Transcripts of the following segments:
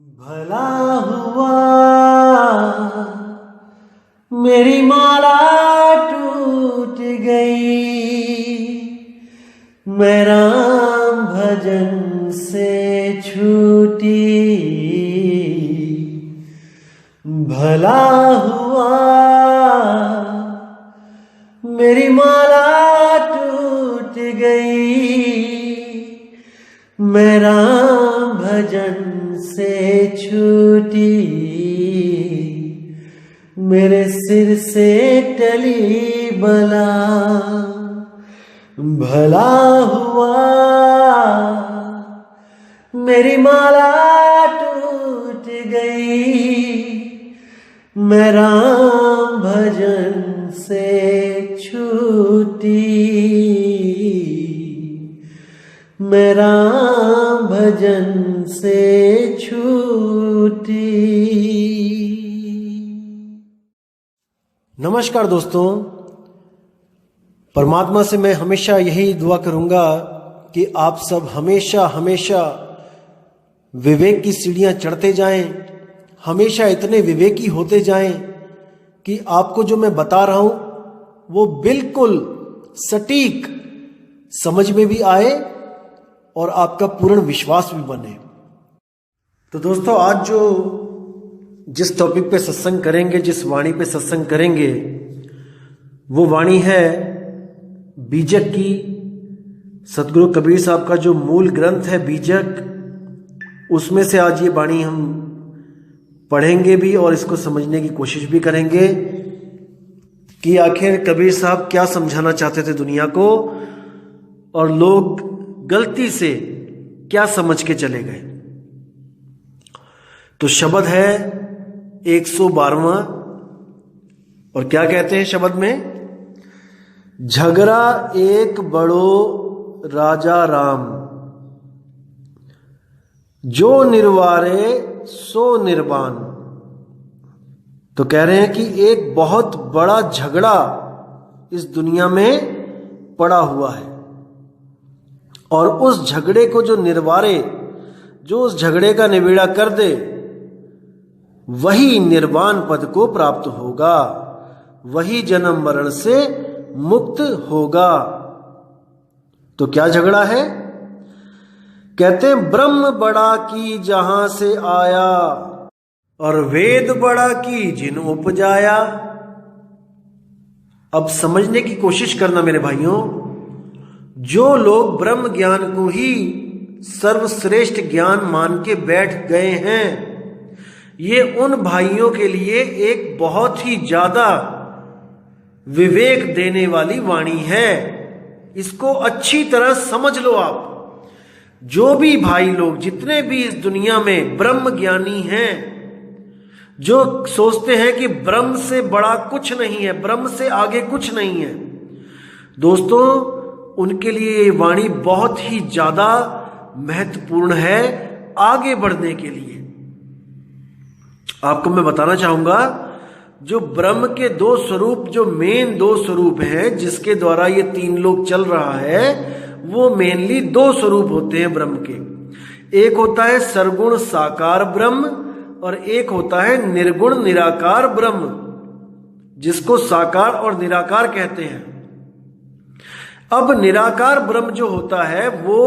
भला हुआ मेरी माला टूट गई, मैं राम भजन से छूटी। भला हुआ मेरी माला टूट गई, मैं राम भजन से छूटी। मेरे सिर से टली बला, भला हुआ मेरी माला टूट गई, मैं राम भजन से छूटी। मैं राम भजन से छूटी। नमस्कार दोस्तों, परमात्मा से मैं हमेशा यही दुआ करूंगा कि आप सब हमेशा हमेशा विवेक की सीढ़ियां चढ़ते जाएं, हमेशा इतने विवेकी होते जाएं कि आपको जो मैं बता रहा हूं वो बिल्कुल सटीक समझ में भी आए और आपका पूर्ण विश्वास भी बने। तो दोस्तों, आज जिस टॉपिक पे सत्संग करेंगे, जिस वाणी पे सत्संग करेंगे, वो वाणी है बीजक की। सतगुरु कबीर साहब का जो मूल ग्रंथ है बीजक, उसमें से आज ये वाणी हम पढ़ेंगे भी और इसको समझने की कोशिश भी करेंगे कि आखिर कबीर साहब क्या समझाना चाहते थे दुनिया को और लोग गलती से क्या समझ के चले गए। तो शब्द है 112वां, और क्या कहते हैं शब्द में? झगड़ा एक बड़ो राजा राम, जो निर्वारे सो निर्वाण। तो कह रहे हैं कि एक बहुत बड़ा झगड़ा इस दुनिया में पड़ा हुआ है, और उस झगड़े को जो निर्वारे, जो उस झगड़े का निबेड़ा कर दे, वही निर्वाण पद को प्राप्त होगा, वही जन्म मरण से मुक्त होगा। तो क्या झगड़ा है? कहते हैं ब्रह्म बड़ा की जहां से आया, और वेद बड़ा की जिन उपजाया। अब समझने की कोशिश करना मेरे भाइयों, जो लोग ब्रह्म ज्ञान को ही सर्वश्रेष्ठ ज्ञान मान के बैठ गए हैं, ये उन भाइयों के लिए एक बहुत ही ज्यादा विवेक देने वाली वाणी है। इसको अच्छी तरह समझ लो आप। जो भी भाई लोग, जितने भी इस दुनिया में ब्रह्म ज्ञानी हैं, जो सोचते हैं कि ब्रह्म से बड़ा कुछ नहीं है, ब्रह्म से आगे कुछ नहीं है, दोस्तों उनके लिए ये वाणी बहुत ही ज्यादा महत्वपूर्ण है आगे बढ़ने के लिए। आपको मैं बताना चाहूंगा, जो ब्रह्म के दो स्वरूप, जो मेन दो स्वरूप हैं जिसके द्वारा ये तीन लोक चल रहा है, वो मेनली दो स्वरूप होते हैं ब्रह्म के। एक होता है सरगुण साकार ब्रह्म, और एक होता है निर्गुण निराकार ब्रह्म, जिसको साकार और निराकार कहते हैं। अब निराकार ब्रह्म जो होता है वो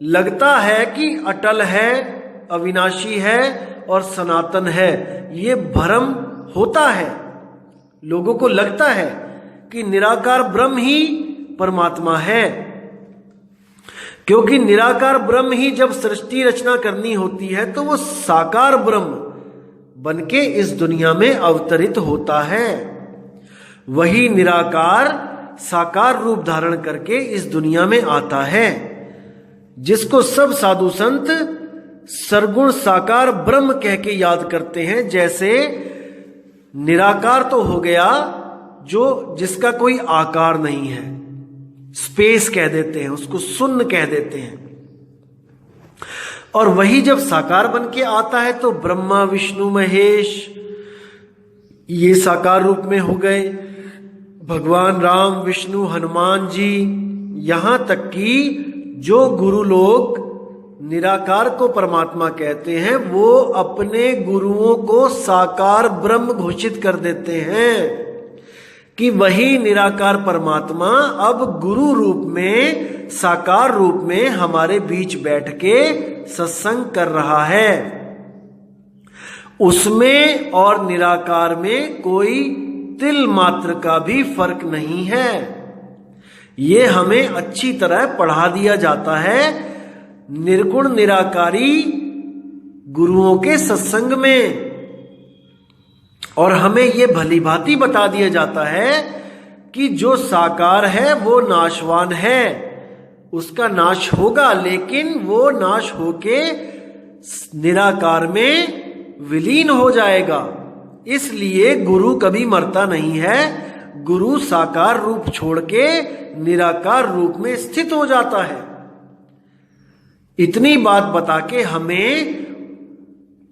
लगता है कि अटल है, अविनाशी है और सनातन है। ये भ्रम होता है, लोगों को लगता है कि निराकार ब्रह्म ही परमात्मा है, क्योंकि निराकार ब्रह्म ही जब सृष्टि रचना करनी होती है तो वो साकार ब्रह्म बनके इस दुनिया में अवतरित होता है। वही निराकार साकार रूप धारण करके इस दुनिया में आता है, जिसको सब साधु संत सरगुण साकार ब्रह्म कह के याद करते हैं। जैसे निराकार तो हो गया जो जिसका कोई आकार नहीं है, स्पेस कह देते हैं उसको, शून्य कह देते हैं। और वही जब साकार बन के आता है तो ब्रह्मा विष्णु महेश ये साकार रूप में हो गए। भगवान राम, विष्णु, हनुमान जी, यहां तक कि जो गुरु लोग निराकार को परमात्मा कहते हैं, वो अपने गुरुओं को साकार ब्रह्म घोषित कर देते हैं कि वही निराकार परमात्मा अब गुरु रूप में, साकार रूप में हमारे बीच बैठ के सत्संग कर रहा है। उसमें और निराकार में कोई तिल मात्र का भी फर्क नहीं है। ये हमें अच्छी तरह पढ़ा दिया जाता है निर्गुण निराकारी गुरुओं के सत्संग में, और हमें यह भली भांति बता दिया जाता है कि जो साकार है वो नाशवान है, उसका नाश होगा, लेकिन वो नाश होके निराकार में विलीन हो जाएगा। इसलिए गुरु कभी मरता नहीं है, गुरु साकार रूप छोड़ के निराकार रूप में स्थित हो जाता है। इतनी बात बता के हमें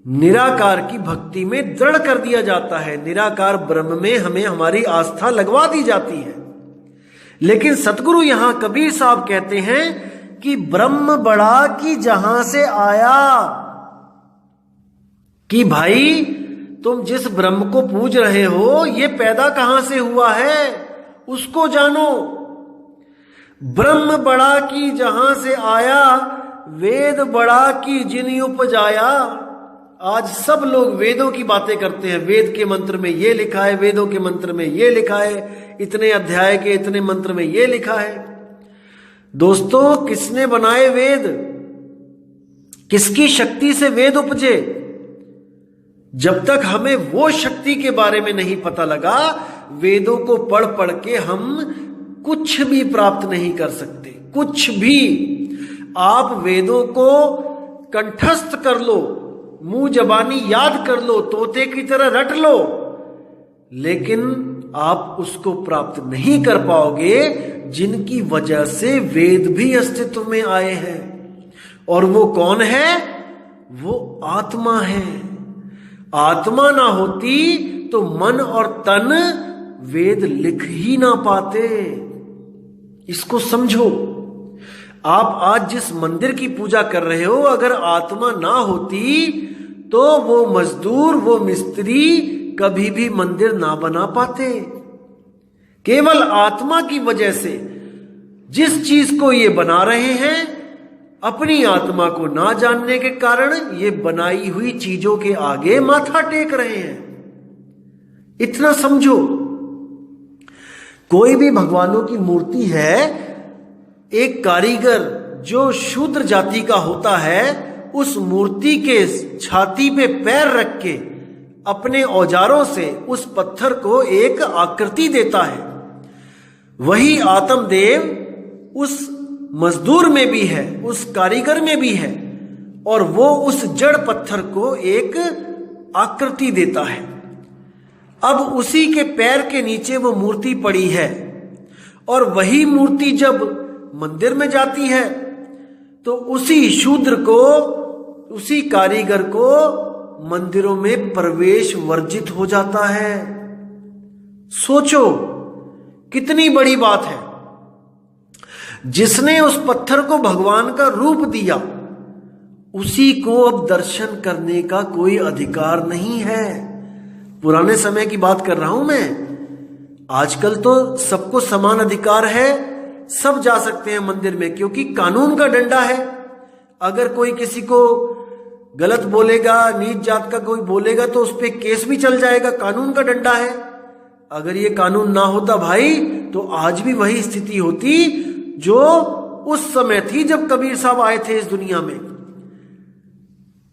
निराकार की भक्ति में दृढ़ कर दिया जाता है, निराकार ब्रह्म में हमें हमारी आस्था लगवा दी जाती है। लेकिन सतगुरु यहां कबीर साहब कहते हैं कि ब्रह्म बड़ा कि जहां से आया, कि भाई तुम जिस ब्रह्म को पूज रहे हो ये पैदा कहां से हुआ है उसको जानो। ब्रह्म बड़ा कि जहां से आया, वेद बड़ा कि जिन उपजाया। आज सब लोग वेदों की बातें करते हैं, वेद के मंत्र में ये लिखा है, वेदों के मंत्र में ये लिखा है, इतने अध्याय के इतने मंत्र में ये लिखा है। दोस्तों, किसने बनाए वेद? किसकी शक्ति से वेद उपजे? जब तक हमें वो शक्ति के बारे में नहीं पता लगा, वेदों को पढ़ पढ़ के हम कुछ भी प्राप्त नहीं कर सकते, कुछ भी। आप वेदों को कंठस्थ कर लो, मुंह जबानी याद कर लो, तोते की तरह रट लो, लेकिन आप उसको प्राप्त नहीं कर पाओगे जिनकी वजह से वेद भी अस्तित्व में आए हैं। और वो कौन है? वो आत्मा है। आत्मा ना होती तो मन और तन वेद लिख ही ना पाते। इसको समझो। आप आज जिस मंदिर की पूजा कर रहे हो, अगर आत्मा ना होती तो वो मजदूर, वो मिस्त्री कभी भी मंदिर ना बना पाते। केवल आत्मा की वजह से जिस चीज को ये बना रहे हैं, अपनी आत्मा को ना जानने के कारण ये बनाई हुई चीजों के आगे माथा टेक रहे हैं। इतना समझो। कोई भी भगवानों की मूर्ति है, एक कारीगर जो शूद्र जाति का होता है, उस मूर्ति के छाती पे पैर रख के अपने औजारों से उस पत्थर को एक आकृति देता है। वही आत्मदेव उस मजदूर में भी है, उस कारीगर में भी है, और वो उस जड़ पत्थर को एक आकृति देता है। अब उसी के पैर के नीचे वो मूर्ति पड़ी है, और वही मूर्ति जब मंदिर में जाती है तो उसी शूद्र को, उसी कारीगर को मंदिरों में प्रवेश वर्जित हो जाता है। सोचो कितनी बड़ी बात है। जिसने उस पत्थर को भगवान का रूप दिया, उसी को अब दर्शन करने का कोई अधिकार नहीं है। पुराने समय की बात कर रहा हूं मैं। आजकल तो सबको समान अधिकार है, सब जा सकते हैं मंदिर में, क्योंकि कानून का डंडा है। अगर कोई किसी को गलत बोलेगा, नीच जात का कोई बोलेगा, तो उस पर केस भी चल जाएगा, कानून का डंडा है। अगर ये कानून ना होता भाई, तो आज भी वही स्थिति होती जो उस समय थी जब कबीर साहब आए थे इस दुनिया में।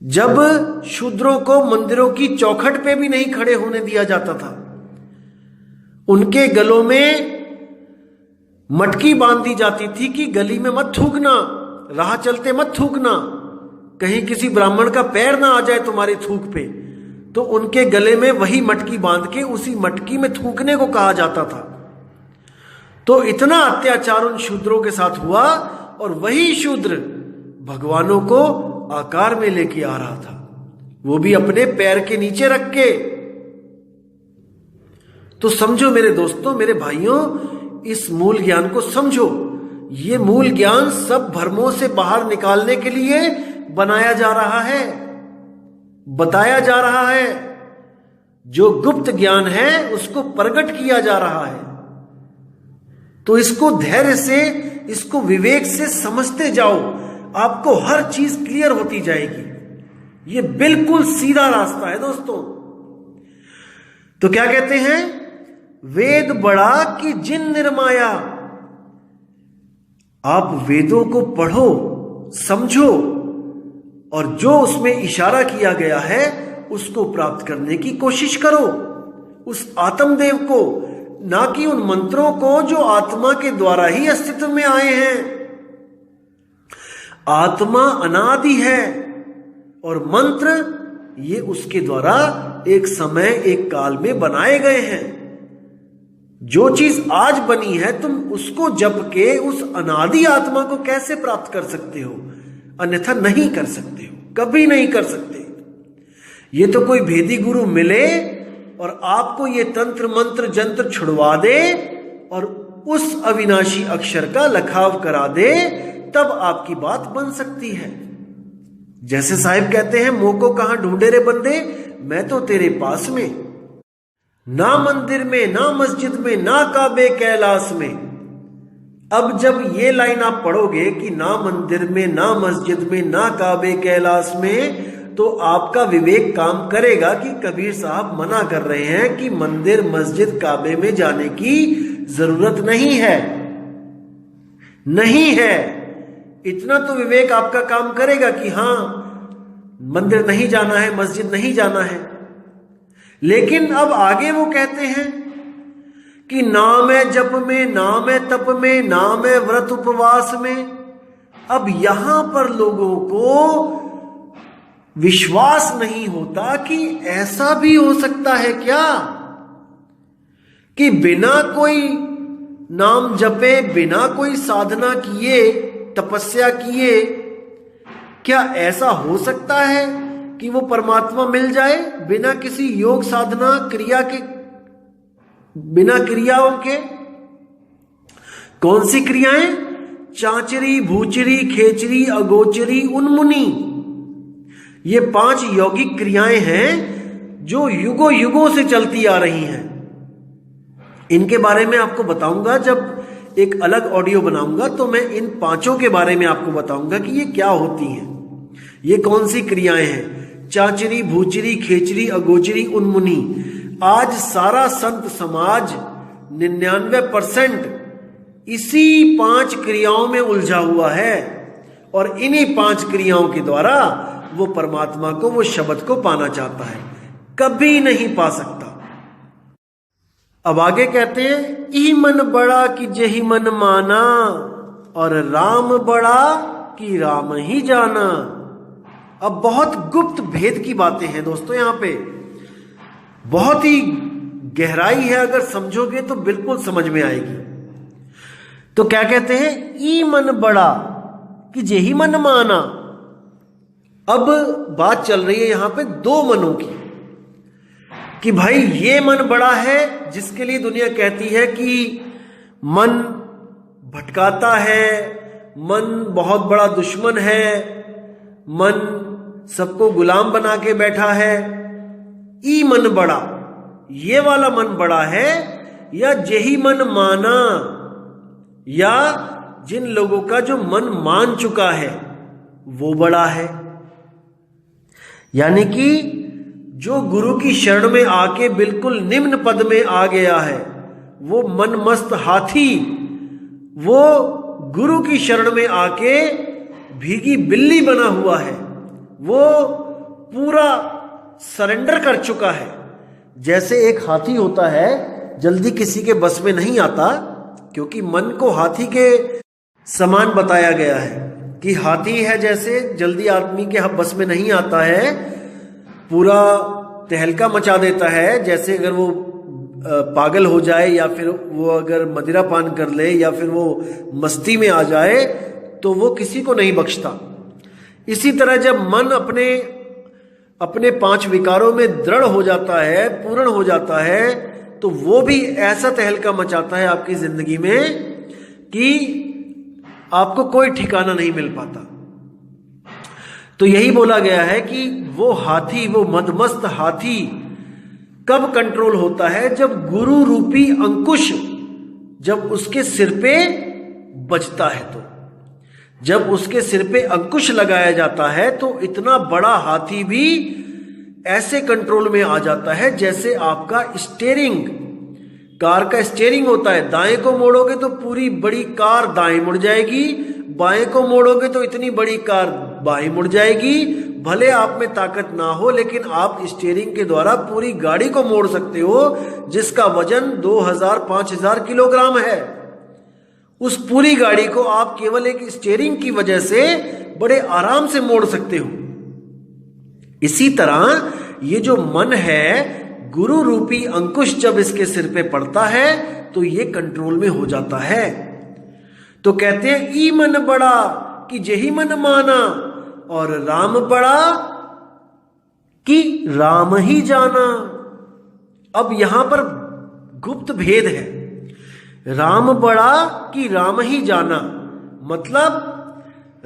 जब शूद्रों को मंदिरों की चौखट पे भी नहीं खड़े होने दिया जाता था, उनके गलों में मटकी बांध दी जाती थी कि गली में मत थूकना, राह चलते मत थूकना, कहीं किसी ब्राह्मण का पैर ना आ जाए तुम्हारे थूक पे। तो उनके गले में वही मटकी बांध के उसी मटकी में थूकने को कहा जाता था। तो इतना अत्याचार उन शूद्रों के साथ हुआ, और वही शूद्र भगवानों को आकार में लेके आ रहा था, वो भी अपने पैर के नीचे रख के। तो समझो मेरे दोस्तों, मेरे भाइयों, इस मूल ज्ञान को समझो। ये मूल ज्ञान सब भ्रमों से बाहर निकालने के लिए बनाया जा रहा है, बताया जा रहा है। जो गुप्त ज्ञान है उसको प्रकट किया जा रहा है। तो इसको धैर्य से, इसको विवेक से समझते जाओ, आपको हर चीज क्लियर होती जाएगी। ये बिल्कुल सीधा रास्ता है दोस्तों। तो क्या कहते हैं, वेद बड़ा कि जिन निर्माया। आप वेदों को पढ़ो, समझो और जो उसमें इशारा किया गया है उसको प्राप्त करने की कोशिश करो, उस आत्मदेव को, ना कि उन मंत्रों को जो आत्मा के द्वारा ही अस्तित्व में आए हैं। आत्मा अनादि है और मंत्र ये उसके द्वारा एक समय, एक काल में बनाए गए हैं। जो चीज आज बनी है तुम उसको जप के उस अनादि आत्मा को कैसे प्राप्त कर सकते हो? अन्यथा नहीं कर सकते हो, कभी नहीं कर सकते। ये तो कोई भेदी गुरु मिले और आपको ये तंत्र मंत्र जंत्र छुड़वा दे और उस अविनाशी अक्षर का लखाव करा दे, तब आपकी बात बन सकती है। जैसे साहिब कहते हैं, मोको कहां ढूंढे रे बंदे, मैं तो तेरे पास में। ना मंदिर में, ना मस्जिद में, ना काबे कैलाश में। अब जब ये लाइन आप पढ़ोगे कि ना मंदिर में, ना मस्जिद में, ना काबे कैलाश में, तो आपका विवेक काम करेगा कि कबीर साहब मना कर रहे हैं कि मंदिर, मस्जिद, काबे में जाने की जरूरत नहीं है। नहीं है, इतना तो विवेक आपका काम करेगा कि हां, मंदिर नहीं जाना है, मस्जिद नहीं जाना है। लेकिन अब आगे वो कहते हैं कि नाम है जप में, नाम है तप में, नाम है व्रत उपवास में। अब यहां पर लोगों को विश्वास नहीं होता कि ऐसा भी हो सकता है क्या, कि बिना कोई नाम जपे, बिना कोई साधना किए, तपस्या किए, क्या ऐसा हो सकता है कि वो परमात्मा मिल जाए बिना किसी योग साधना क्रिया के, बिना क्रियाओं के? कौन सी क्रियाएं? चांचरी, भूचरी, खेचरी, अगोचरी, उन्मुनी। ये 5 यौगिक क्रियाएं हैं जो युगों युगों से चलती आ रही हैं। इनके बारे में आपको बताऊंगा, जब एक अलग ऑडियो बनाऊंगा तो मैं इन 5 के बारे में आपको बताऊंगा कि ये क्या होती हैं, ये कौन सी क्रियाएं हैं। चांचरी, भूचरी, खेचरी, अगोचरी, उन्मुनी। आज सारा संत समाज 99% इसी 5 क्रियाओं में उलझा हुआ है और इन्हीं 5 क्रियाओं के द्वारा वो परमात्मा को, वो शब्द को पाना चाहता है, कभी नहीं पा सकता। अब आगे कहते हैं, ई मन बड़ा कि जही मन माना, और राम बड़ा कि राम ही जाना। अब बहुत गुप्त भेद की बातें हैं दोस्तों, यहां पे बहुत ही गहराई है, अगर समझोगे तो बिल्कुल समझ में आएगी। तो क्या कहते हैं, ई मन बड़ा कि जेही मन माना। अब बात चल रही है यहां पे 2 मनों की, कि भाई ये मन बड़ा है जिसके लिए दुनिया कहती है कि मन भटकाता है, मन बहुत बड़ा दुश्मन है, मन सबको गुलाम बना के बैठा है। ई मन बड़ा, ये वाला मन बड़ा है, या जेही मन माना, या जिन लोगों का जो मन मान चुका है वो बड़ा है। यानी कि जो गुरु की शरण में आके बिल्कुल निम्न पद में आ गया है, वो मन मस्त हाथी, वो गुरु की शरण में आके भीगी बिल्ली बना हुआ है, वो पूरा सरेंडर कर चुका है। जैसे एक हाथी होता है, जल्दी किसी के बस में नहीं आता, क्योंकि मन को हाथी के समान बताया गया है कि हाथी है, जैसे जल्दी आदमी के बस में नहीं आता है, पूरा तहलका मचा देता है। जैसे अगर वो पागल हो जाए, या फिर वो अगर मदिरा पान कर ले, या फिर वो मस्ती में आ जाए, तो वो किसी को नहीं बख्शता। इसी तरह जब मन अपने 5 विकारों में दृढ़ हो जाता है, पूर्ण हो जाता है, तो वो भी ऐसा तहलका मचाता है आपकी जिंदगी में कि आपको कोई ठिकाना नहीं मिल पाता। तो यही बोला गया है कि वो हाथी, वो मदमस्त हाथी कब कंट्रोल होता है? जब गुरु रूपी अंकुश जब उसके सिर पे बजता है। तो जब उसके सिर पे अंकुश लगाया जाता है तो इतना बड़ा हाथी भी ऐसे कंट्रोल में आ जाता है जैसे आपका स्टीयरिंग, कार का स्टीयरिंग होता है। दाएं को मोड़ोगे तो पूरी बड़ी कार दाएं मुड़ जाएगी, बाएं को मोड़ोगे तो इतनी बड़ी कार बाएं मुड़ जाएगी। भले आप में ताकत ना हो, लेकिन आप स्टीयरिंग के द्वारा पूरी गाड़ी को मोड़ सकते हो, जिसका वजन 2000-5000 किलोग्राम है। उस पूरी गाड़ी को आप केवल एक स्टीयरिंग की वजह से बड़े आराम से मोड़ सकते हो। इसी तरह ये जो मन है, गुरु रूपी अंकुश जब इसके सिर पे पड़ता है तो ये कंट्रोल में हो जाता है। तो कहते हैं ई मन बड़ा कि जेहि मन माना, और राम बड़ा कि राम ही जाना। अब यहां पर गुप्त भेद है। राम बड़ा कि राम ही जाना, मतलब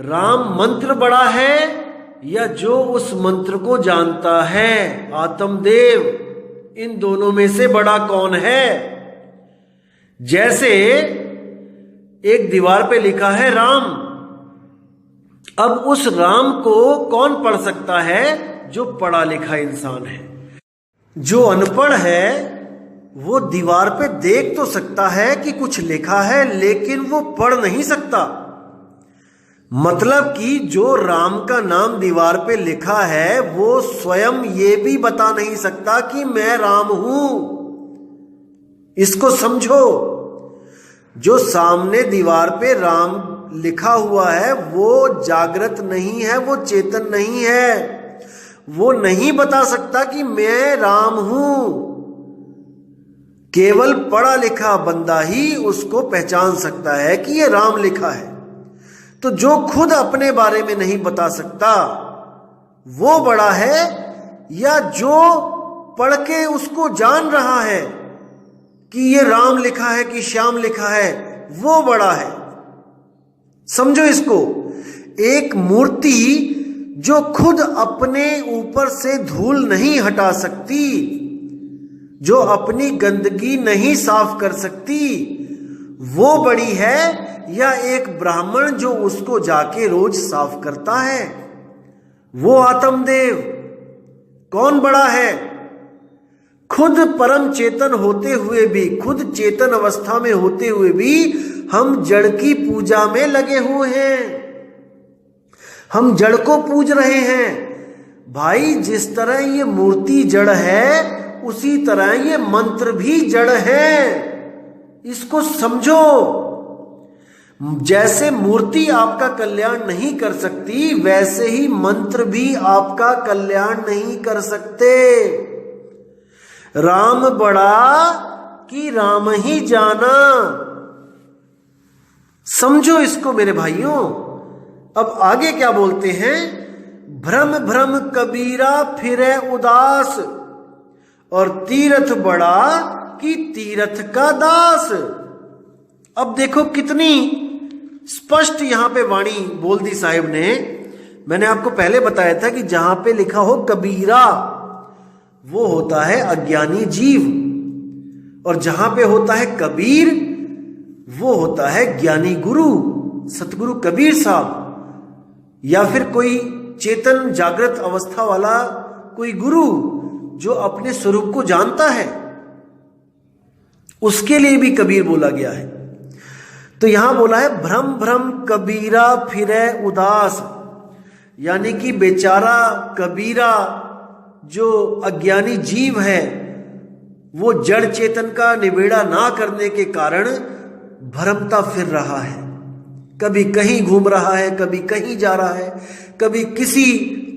राम मंत्र बड़ा है या जो उस मंत्र को जानता है, आत्मदेव, इन दोनों में से बड़ा कौन है? जैसे एक दीवार पे लिखा है राम, अब उस राम को कौन पढ़ सकता है? जो पढ़ा लिखा इंसान है। जो अनपढ़ है वो दीवार पे देख तो सकता है कि कुछ लिखा है, लेकिन वो पढ़ नहीं सकता। मतलब कि जो राम का नाम दीवार पे लिखा है वो स्वयं ये भी बता नहीं सकता कि मैं राम हूं। इसको समझो। जो सामने दीवार पे राम लिखा हुआ है वो जागृत नहीं है, वो चेतन नहीं है। वो नहीं बता सकता कि मैं राम हूं। केवल पढ़ा लिखा बंदा ही उसको पहचान सकता है कि ये राम लिखा है। तो जो खुद अपने बारे में नहीं बता सकता वो बड़ा है, या जो पढ़ के उसको जान रहा है कि ये राम लिखा है कि श्याम लिखा है, वो बड़ा है। समझो इसको। एक मूर्ति जो खुद अपने ऊपर से धूल नहीं हटा सकती, जो अपनी गंदगी नहीं साफ कर सकती, वो बड़ी है, या एक ब्राह्मण जो उसको जाके रोज साफ करता है, वो आत्मदेव? कौन बड़ा है? खुद परम चेतन होते हुए भी, खुद चेतन अवस्था में होते हुए भी हम जड़ की पूजा में लगे हुए हैं। हम जड़ को पूज रहे हैं। भाई, जिस तरह ये मूर्ति जड़ है उसी तरह ये मंत्र भी जड़ है। इसको समझो। जैसे मूर्ति आपका कल्याण नहीं कर सकती, वैसे ही मंत्र भी आपका कल्याण नहीं कर सकते। राम बड़ा कि राम ही जाना। समझो इसको मेरे भाइयों। अब आगे क्या बोलते हैं? भ्रम भ्रम कबीरा फिरे उदास, और तीरथ बड़ा कि तीरथ का दास। अब देखो कितनी स्पष्ट यहां पे वाणी बोल दी साहिब ने। मैंने आपको पहले बताया था कि जहां पे लिखा हो कबीरा वो होता है अज्ञानी जीव, और जहां पे होता है कबीर वो होता है ज्ञानी गुरु, सतगुरु कबीर साहब, या फिर कोई चेतन जागृत अवस्था वाला कोई गुरु जो अपने स्वरूप को जानता है, उसके लिए भी कबीर बोला गया है। तो यहां बोला है भ्रम भ्रम कबीरा फिरे उदास, यानी कि बेचारा कबीरा जो अज्ञानी जीव है वो जड़ चेतन का निबेड़ा ना करने के कारण भ्रमता फिर रहा है। कभी कहीं घूम रहा है, कभी कहीं जा रहा है, कभी किसी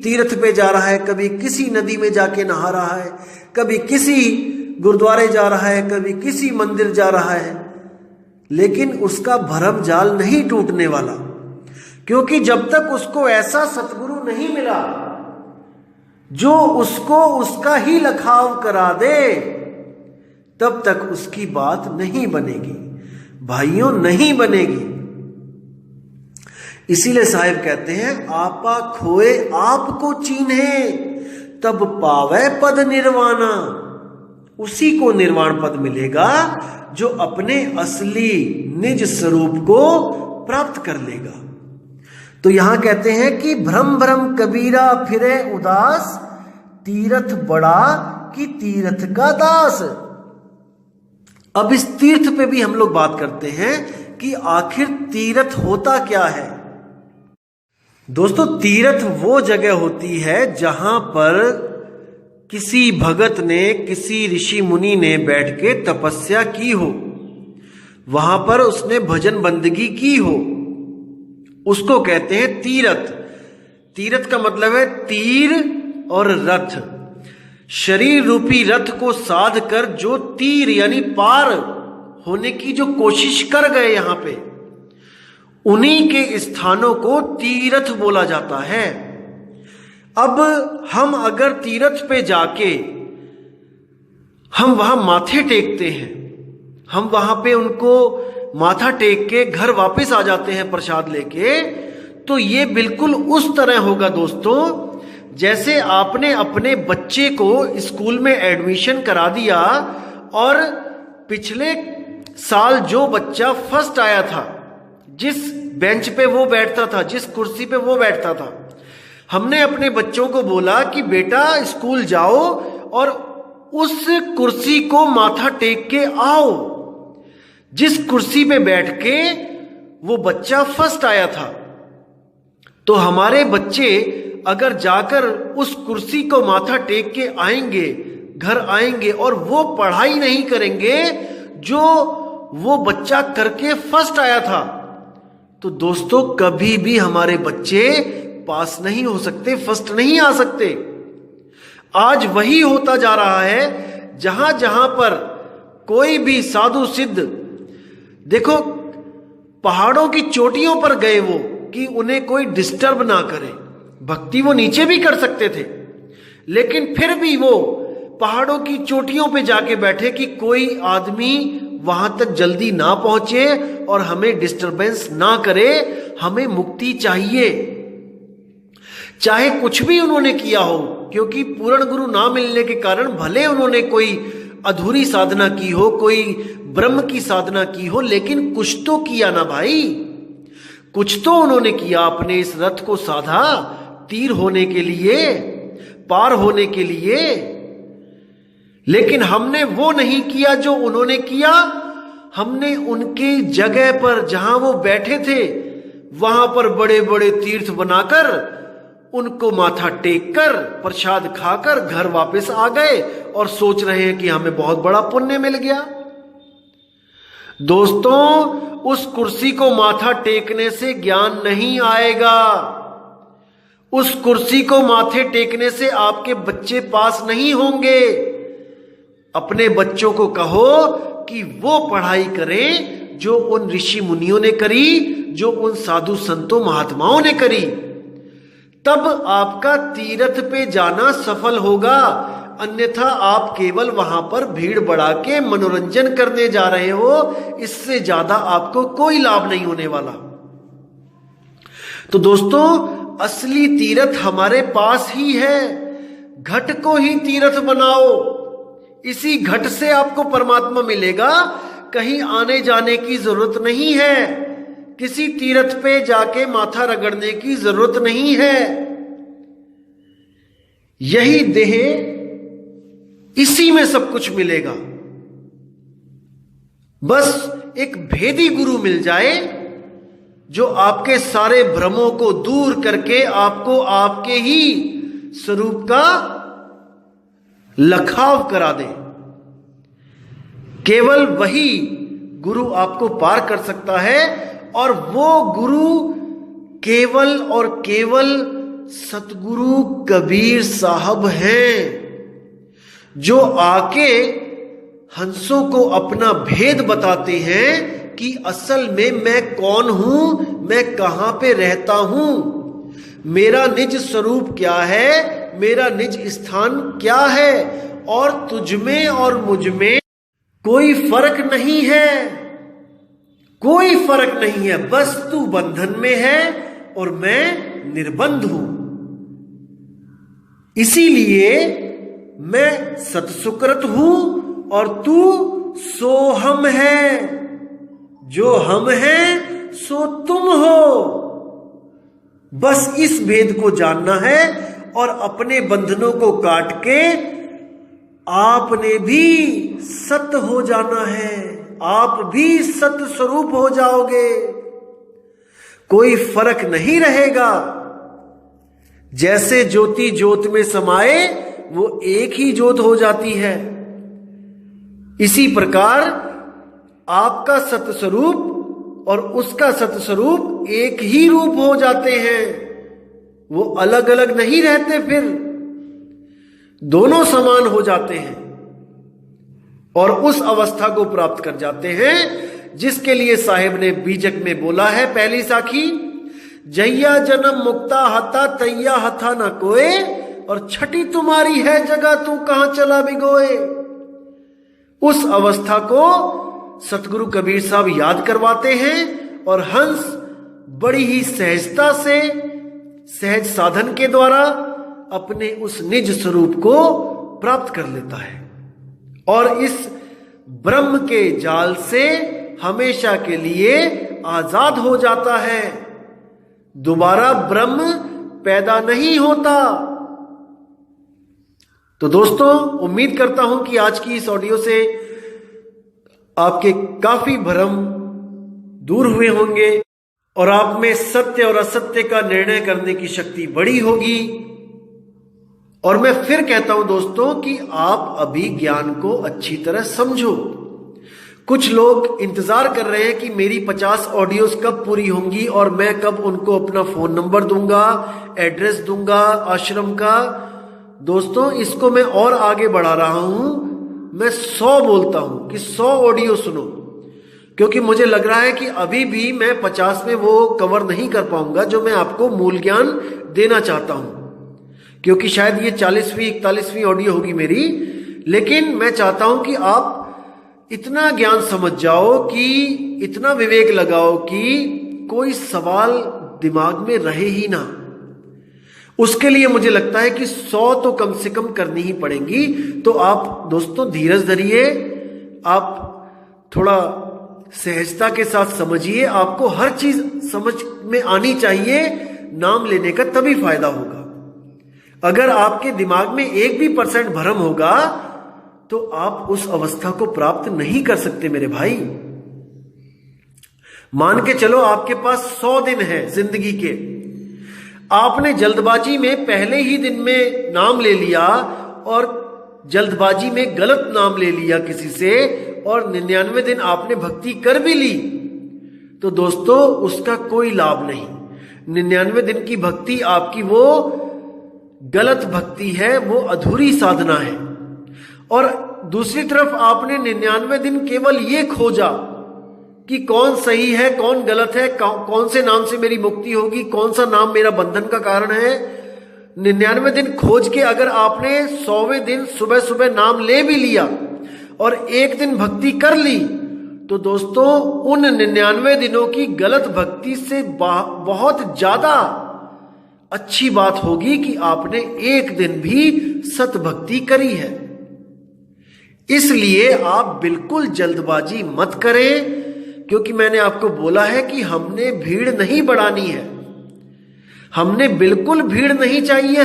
तीर्थ पे जा रहा है, कभी किसी नदी में जाके नहा रहा है, कभी किसी गुरुद्वारे जा रहा है, कभी किसी मंदिर जा रहा है, लेकिन उसका भरम जाल नहीं टूटने वाला। क्योंकि जब तक उसको ऐसा सतगुरु नहीं मिला जो उसको उसका ही लखाव करा दे, तब तक उसकी बात नहीं बनेगी। भाइयों, नहीं बनेगी। इसीलिए साहिब कहते हैं आपा खोए आपको चीन्हे तब पावे पद निर्वाणा। उसी को निर्वाण पद मिलेगा जो अपने असली निज स्वरूप को प्राप्त कर लेगा। तो यहां कहते हैं कि भ्रम भ्रम कबीरा फिरे उदास, तीर्थ बड़ा कि तीर्थ का दास। अब इस तीर्थ पे भी हम लोग बात करते हैं कि आखिर तीर्थ होता क्या है। दोस्तों, तीर्थ वो जगह होती है जहां पर किसी भगत ने, किसी ऋषि मुनि ने बैठ के तपस्या की हो, वहां पर उसने भजन बंदगी की हो, उसको कहते हैं तीर्थ। तीर्थ का मतलब है तीर और रथ। शरीर रूपी रथ को साध कर जो तीर यानी पार होने की जो कोशिश कर गए यहां पे, उन्हीं के स्थानों को तीर्थ बोला जाता है। अब हम अगर तीर्थ पे जाके हम वहां माथे टेकते हैं, हम वहां पे उनको माथा टेक के घर वापस आ जाते हैं प्रसाद लेके, तो ये बिल्कुल उस तरह होगा दोस्तों जैसे आपने अपने बच्चे को स्कूल में एडमिशन करा दिया और पिछले साल जो बच्चा फर्स्ट आया था, जिस बेंच पे वो बैठता था, जिस कुर्सी पे वो बैठता था, हमने अपने बच्चों को बोला कि बेटा स्कूल जाओ और उस कुर्सी को माथा टेक के आओ जिस कुर्सी पे बैठ के वो बच्चा फर्स्ट आया था। तो हमारे बच्चे अगर जाकर उस कुर्सी को माथा टेक के आएंगे, घर आएंगे और वो पढ़ाई नहीं करेंगे जो वो बच्चा करके फर्स्ट आया था, तो दोस्तों कभी भी हमारे बच्चे पास नहीं हो सकते, फर्स्ट नहीं आ सकते। आज वही होता जा रहा है। जहां जहां पर कोई भी साधु सिद्ध, देखो पहाड़ों की चोटियों पर गए वो कि उन्हें कोई डिस्टर्ब ना करे। भक्ति वो नीचे भी कर सकते थे, लेकिन फिर भी वो पहाड़ों की चोटियों पे जाके बैठे कि कोई आदमी वहां तक जल्दी ना पहुंचे और हमें डिस्टरबेंस ना करे, हमें मुक्ति चाहिए। चाहे कुछ भी उन्होंने किया हो, क्योंकि पूर्ण गुरु ना मिलने के कारण भले उन्होंने कोई अधूरी साधना की हो, कोई ब्रह्म की साधना की हो, लेकिन कुछ तो किया ना भाई, कुछ तो उन्होंने किया। अपने इस रथ को साधा तीर होने के लिए, पार होने के लिए, लेकिन हमने वो नहीं किया जो उन्होंने किया। हमने उनके जगह पर जहां वो बैठे थे वहां पर बड़े बड़े तीर्थ बनाकर उनको माथा टेक कर प्रसाद खाकर घर वापस आ गए और सोच रहे हैं कि हमें बहुत बड़ा पुण्य मिल गया। दोस्तों, उस कुर्सी को माथा टेकने से ज्ञान नहीं आएगा। उस कुर्सी को माथे टेकने से आपके बच्चे पास नहीं होंगे। अपने बच्चों को कहो कि वो पढ़ाई करें जो उन ऋषि मुनियों ने करी, जो उन साधु संतों महात्माओं ने करी, तब आपका तीर्थ पे जाना सफल होगा। अन्यथा आप केवल वहां पर भीड़ बढ़ा के मनोरंजन करने जा रहे हो, इससे ज्यादा आपको कोई लाभ नहीं होने वाला। तो दोस्तों, असली तीर्थ हमारे पास ही है। घट को ही तीर्थ बनाओ, इसी घट से आपको परमात्मा मिलेगा। कहीं आने जाने की जरूरत नहीं है, किसी तीर्थ पे जाके माथा रगड़ने की जरूरत नहीं है। यही देह, इसी में सब कुछ मिलेगा। बस एक भेदी गुरु मिल जाए जो आपके सारे भ्रमों को दूर करके आपको आपके ही स्वरूप का लखाव करा दे। केवल वही गुरु आपको पार कर सकता है, और वो गुरु केवल और केवल सतगुरु कबीर साहब हैं, जो आके हंसों को अपना भेद बताते हैं कि असल में मैं कौन हूं, मैं कहां पे रहता हूं, मेरा निज स्वरूप क्या है, मेरा निज स्थान क्या है, और तुझ में और मुझ में कोई फर्क नहीं है, कोई फर्क नहीं है। बस तू बंधन में है और मैं निर्बंध हूं। इसीलिए मैं सत्सुकृत हूं और तू सोहम है। जो हम हैं सो तुम हो। बस इस भेद को जानना है और अपने बंधनों को काट के आपने भी सत्य हो जाना है। आप भी सत्य स्वरूप हो जाओगे। कोई फर्क नहीं रहेगा। जैसे ज्योति ज्योत में समाए वो एक ही ज्योत हो जाती है, इसी प्रकार आपका सत्य स्वरूप और उसका सत्य स्वरूप एक ही रूप हो जाते हैं। वो अलग अलग नहीं रहते, फिर दोनों समान हो जाते हैं और उस अवस्था को प्राप्त कर जाते हैं जिसके लिए साहिब ने बीजक में बोला है पहली साखी, जैया जन्म मुक्ता हता तैया हथा न कोए, और छठी तुम्हारी है जगह तू कहां चला भिगोए। उस अवस्था को सतगुरु कबीर साहब याद करवाते हैं और हंस बड़ी ही सहजता से सहज साधन के द्वारा अपने उस निज स्वरूप को प्राप्त कर लेता है और इस ब्रह्म के जाल से हमेशा के लिए आजाद हो जाता है। दोबारा ब्रह्म पैदा नहीं होता। तो दोस्तों, उम्मीद करता हूं कि आज की इस ऑडियो से आपके काफी भ्रम दूर हुए होंगे और आप में सत्य और असत्य का निर्णय करने की शक्ति बढ़ी होगी। और मैं फिर कहता हूं दोस्तों कि आप अभी ज्ञान को अच्छी तरह समझो। कुछ लोग इंतजार कर रहे हैं कि मेरी 50 ऑडियोज कब पूरी होंगी और मैं कब उनको अपना फोन नंबर दूंगा, एड्रेस दूंगा आश्रम का। दोस्तों, इसको मैं और आगे बढ़ा रहा हूं। मैं 100 बोलता हूं कि 100 ऑडियो सुनो, क्योंकि मुझे लग रहा है कि अभी भी मैं 50 में वो कवर नहीं कर पाऊंगा जो मैं आपको मूल ज्ञान देना चाहता हूं, क्योंकि शायद ये 40वीं 41वीं ऑडियो होगी मेरी। लेकिन मैं चाहता हूं कि आप इतना ज्ञान समझ जाओ, कि इतना विवेक लगाओ कि कोई सवाल दिमाग में रहे ही ना। उसके लिए मुझे लगता है कि 100 तो कम से कम करनी ही पड़ेंगी। तो आप दोस्तों धीरज धरिए, आप थोड़ा सहजता के साथ समझिए। आपको हर चीज समझ में आनी चाहिए, नाम लेने का तभी फायदा होगा। अगर आपके दिमाग में 1 भी % भ्रम होगा तो आप उस अवस्था को प्राप्त नहीं कर सकते मेरे भाई। मान के चलो आपके पास 100 दिन है जिंदगी के, आपने जल्दबाजी में पहले ही दिन में नाम ले लिया और जल्दबाजी में गलत नाम ले लिया किसी से और 99 दिन आपने भक्ति कर भी ली, तो दोस्तों उसका कोई लाभ नहीं। 99 दिन की भक्ति आपकी वो गलत भक्ति है, वो अधूरी साधना है। और दूसरी तरफ आपने 99 दिन केवल ये खोजा कि कौन सही है कौन गलत है, कौन से नाम से मेरी मुक्ति होगी, कौन सा नाम मेरा बंधन का कारण है। 99 दिन खोज के अगर आपने 100वें दिन सुबह सुबह नाम ले भी लिया और एक दिन भक्ति कर ली, तो दोस्तों उन 99 दिनों की गलत भक्ति से बहुत ज्यादा अच्छी बात होगी कि आपने एक दिन भी सत भक्ति करी है। इसलिए आप बिल्कुल जल्दबाजी मत करें, क्योंकि मैंने आपको बोला है कि हमने भीड़ नहीं बढ़ानी है। हमने बिल्कुल भीड़ नहीं चाहिए।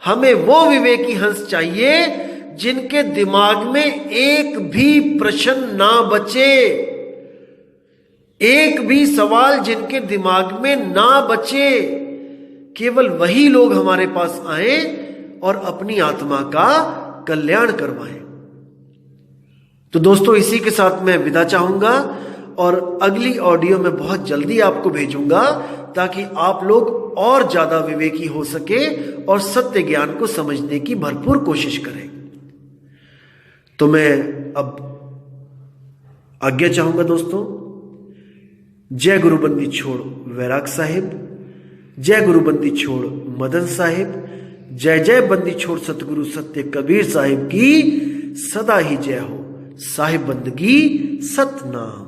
हमें वो विवेकी हंस चाहिए जिनके दिमाग में एक भी प्रश्न ना बचे, एक भी सवाल जिनके दिमाग में ना बचे। केवल वही लोग हमारे पास आए और अपनी आत्मा का कल्याण करवाएं। तो दोस्तों इसी के साथ मैं विदा चाहूंगा और अगली ऑडियो में बहुत जल्दी आपको भेजूंगा, ताकि आप लोग और ज्यादा विवेकी हो सके और सत्य ज्ञान को समझने की भरपूर कोशिश करें। तो मैं अब आज्ञा चाहूंगा दोस्तों। जय गुरुबंदी छोड़ वैराग साहिब, जय गुरुबंदी छोड़ मदन साहिब, जय जय बंदी छोड़ सतगुरु सत्य कबीर साहिब की सदा ही जय हो। साहिब बंदगी सतनाम।